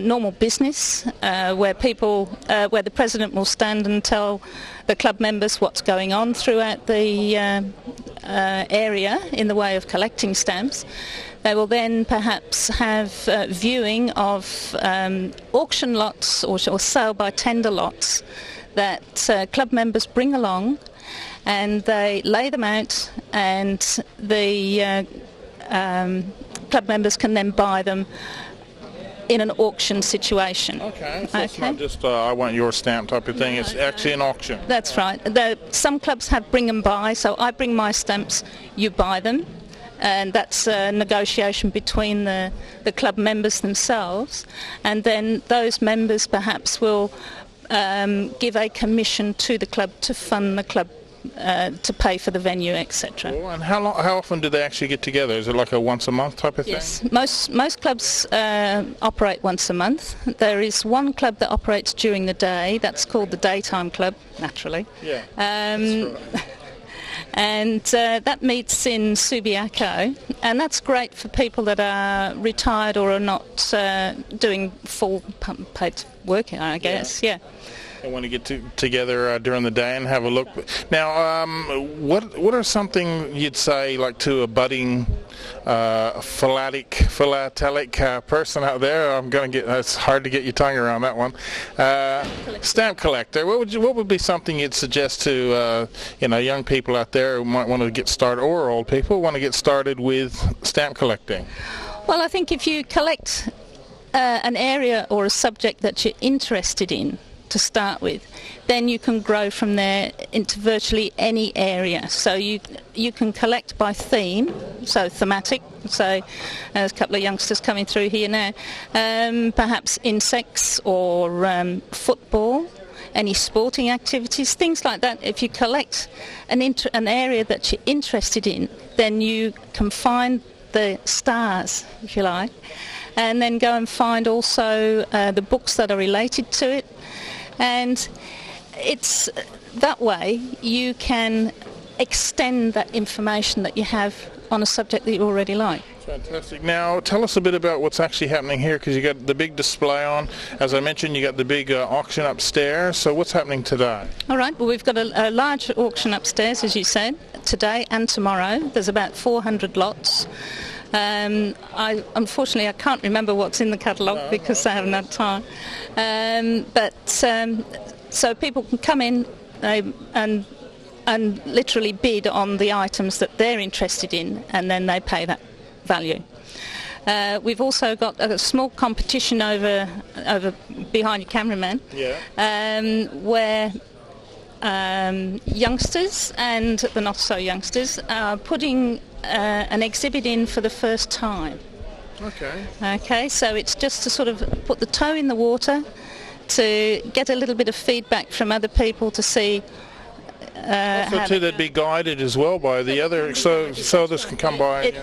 normal business where the president will stand and tell the club members what's going on throughout the area in the way of collecting stamps. They will then perhaps have viewing of auction lots or sale by tender lots that club members bring along, and they lay them out, and the club members can then buy them in an auction situation. Okay, so it's not just I want your stamp type of thing, it's actually an auction. That's right. Some clubs have bring and buy, so I bring my stamps, you buy them. And that's a negotiation between the club members themselves, and then those members perhaps will give a commission to the club to fund the club to pay for the venue, etc. Cool. And how often do they actually get together? Is it like a once a month type of thing? Yes, most clubs operate once a month. There is one club that operates during the day. That's called the Daytime Club, naturally. Yeah. And that meets in Subiaco, and that's great for people that are retired or are not doing full paid work, I guess. Yeah. They want to get together during the day and have a look. Now, what are something you'd say like to a budding philatelic person out there? It's hard to get your tongue around that one. Stamp collector. What would be something you'd suggest to young people out there who might want to get started, or old people who want to get started with stamp collecting? Well, I think if you collect an area or a subject that you're interested in to start with, then you can grow from there into virtually any area. So you can collect by theme, so thematic. So there's a couple of youngsters coming through here now. Perhaps insects or football, any sporting activities, things like that. If you collect an area that you're interested in, then you can find the stars, if you like, and then go and find also the books that are related to it. And it's that way you can extend that information that you have on a subject that you already like. Fantastic. Now, tell us a bit about what's actually happening here, because you got the big display on. As I mentioned, you got the big auction upstairs. So what's happening today? All right. Well, we've got a large auction upstairs, as you said, today and tomorrow. There's about 400 lots. Unfortunately, I can't remember what's in the catalogue because I haven't had time. So people can come in and literally bid on the items that they're interested in, and then they pay that value. We've also got a small competition over behind your cameraman, where youngsters and the not so youngsters are putting an exhibit in for the first time. Okay, so it's just to sort of put the toe in the water, to get a little bit of feedback from other people to see also too, they'd be guided as well by the other, so others can come by.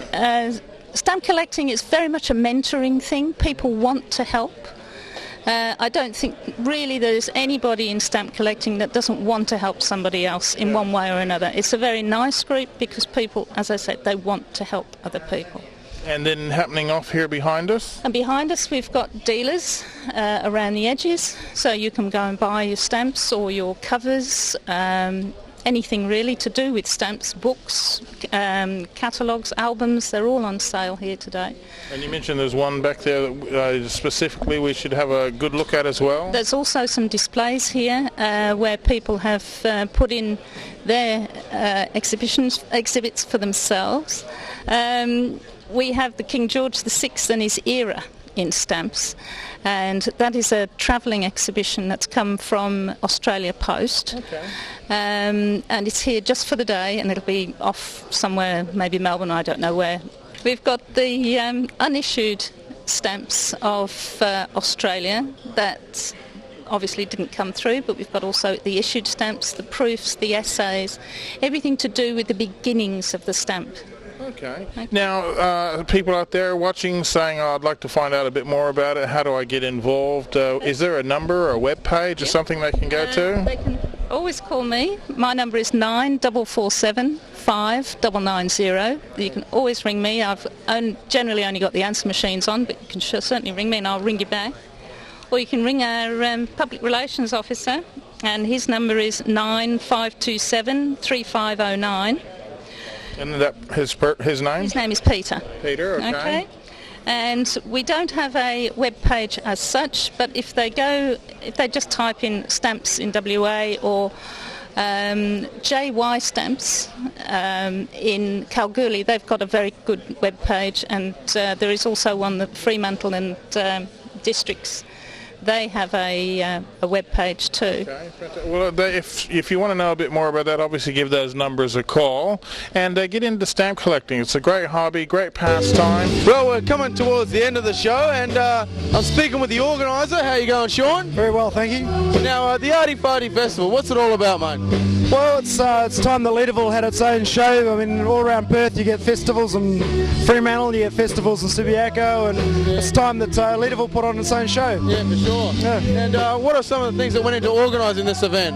Stamp collecting is very much a mentoring thing. People want to help. I don't think really there's anybody in stamp collecting that doesn't want to help somebody else in one way or another. It's a very nice group because people, as I said, they want to help other people. And then happening off here behind us? And behind us we've got dealers around the edges, so you can go and buy your stamps or your covers. anything really to do with stamps, books, catalogues, albums, they're all on sale here today. And you mentioned there's one back there that specifically we should have a good look at as well. There's also some displays here where people have put in their exhibits for themselves. We have the King George VI and his era in stamps, and that is a travelling exhibition that's come from Australia Post. Okay. And it's here just for the day, and it'll be off somewhere, maybe Melbourne, I don't know where. We've got the unissued stamps of Australia that obviously didn't come through, but we've got also the issued stamps, the proofs, the essays, everything to do with the beginnings of the stamp. Okay. Now, people out there watching saying, I'd like to find out a bit more about it, how do I get involved? Is there a number or a web page or something they can go to? They can always call me. My number is 9447 5990. You can always ring me. I've generally only got the answer machines on, but you can certainly ring me and I'll ring you back. Or you can ring our public relations officer, and his number is 9527 3509. And that his name? His name is Peter. Peter, okay. And we don't have a web page as such, but if they just type in stamps in WA or JY stamps in Kalgoorlie, they've got a very good web page, and there is also one that Fremantle and districts, they have a web page too. Okay. Well, if you want to know a bit more about that, obviously give those numbers a call and get into stamp collecting. It's a great hobby, great pastime. Well, we're coming towards the end of the show, and I'm speaking with the organiser. How you going, Sean? Very well, thank you. Now, the Arty Farty Festival, what's it all about, mate? Well, it's time that Leederville had its own show. I mean, all around Perth you get festivals, and Fremantle you get festivals in Subiaco, and it's time that Leederville put on its own show. Yeah, for sure. Yeah. And what are some of the things that went into organising this event?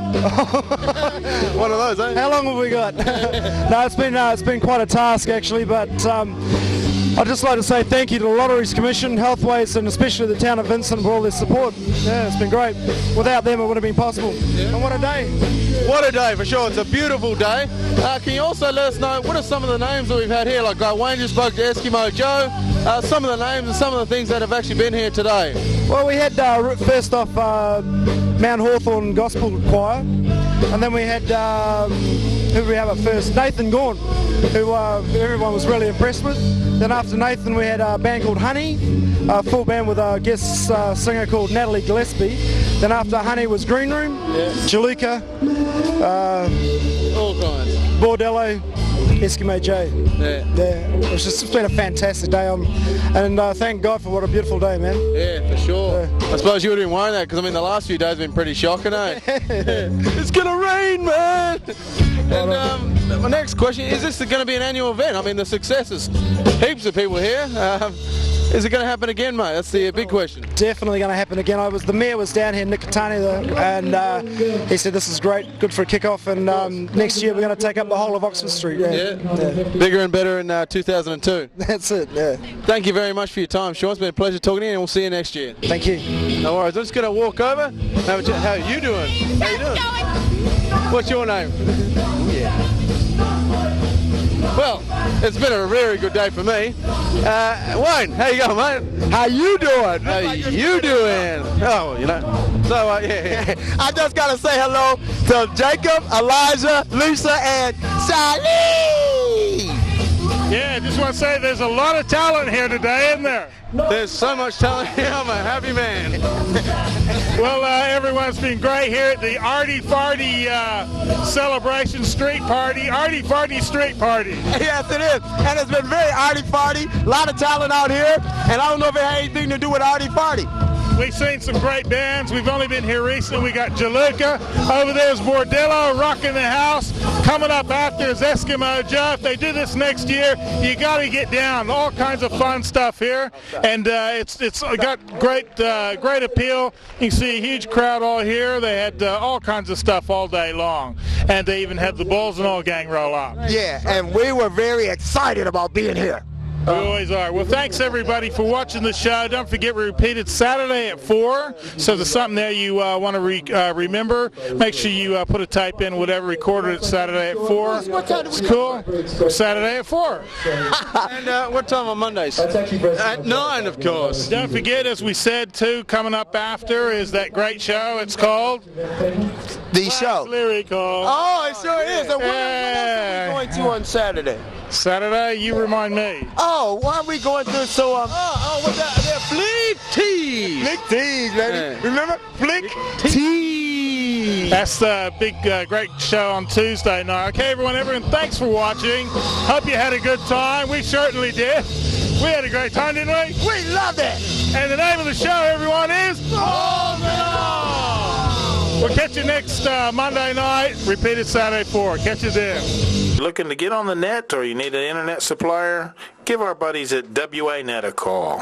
One of those, eh? How long have we got? No, it's been quite a task actually, but I'd just like to say thank you to the Lotteries Commission, Healthways, and especially the town of Vincent for all their support. Yeah, it's been great. Without them it wouldn't have been possible. Yeah. And what a day. What a day, for sure. It's a beautiful day. Can you also let us know, what are some of the names that we've had here? Like Wayne just spoke to Eskimo Joe. Some of the names and some of the things that have actually been here today. Well, we had first off Mount Hawthorn Gospel Choir, and then we had, who did we have at first? Nathan Gorn, who everyone was really impressed with. Then after Nathan we had a band called Honey, a full band with a guest singer called Natalie Gillespie. Then after Honey was Green Room, Jaluka, all kinds. Bordello, Eskimo Joe. Yeah. It's been a fantastic day, and thank God for what a beautiful day, man. Yeah, for sure. I suppose you would have been worrying that, because I mean the last few days have been pretty shocking, eh? It's gonna rain, man. And my next question, is this going to be an annual event? I mean, the success is heaps of people here. Is it going to happen again, mate? That's the big question. Definitely going to happen again. The mayor was down here, Nick Catani, and he said this is great, good for a kick-off, and next year we're going to take up the whole of Oxford Street. Yeah. Bigger and better in 2002. That's it, yeah. Thank you very much for your time, Sean. It's been a pleasure talking to you, and we'll see you next year. Thank you. No worries. I'm just going to walk over. How are you doing? How you doing? What's your name? Well, it's been a very good day for me. Wayne, how you going, mate? How you doing? How you doing? Oh, you know. So, yeah. I just got to say hello to Jacob, Elijah, Lisa, and Sally. Yeah, I just want to say there's a lot of talent here today, isn't there? There's so much talent here. I'm a happy man. Well, everyone's been great here at the Arty Farty celebration street party. Arty Farty street party. Yes, it is. And it's been very Arty Farty. A lot of talent out here. And I don't know if it had anything to do with Arty Farty. We've seen some great bands. We've only been here recently. We got Jaluka. Over there is Bordello rocking the house. Coming up after is Eskimo Joe. If they do this next year, you got to get down. All kinds of fun stuff here. And it's got great appeal. You can see a huge crowd all here. They had all kinds of stuff all day long. And they even had the Bulls and All gang roll out. Yeah, and we were very excited about being here. We always are. Well, thanks everybody for watching the show. Don't forget we repeated Saturday at 4. So there's something there you want to remember. Make sure you put a type in whatever recorded it Saturday at 4. It's cool. Saturday at 4. And what time on Mondays? At 9, of course. Don't forget, as we said too, coming up after is that great show. It's called The Show. Lyrical. Oh, it sure is. And what else are we going to on Saturday? Saturday, you remind me. Oh, why are we going to? So what's that? Flick Tees. Flick Tees, baby. Yeah. Remember? Flick Tees. That's the big, great show on Tuesday night. Okay, everyone, thanks for watching. Hope you had a good time. We certainly did. We had a great time, didn't we? We loved it. And the name of the show, everyone, is Balls It On. We'll catch you next Monday night. Repeated Saturday 4. Catch you then. Looking to get on the net or you need an internet supplier? Give our buddies at WA Net a call.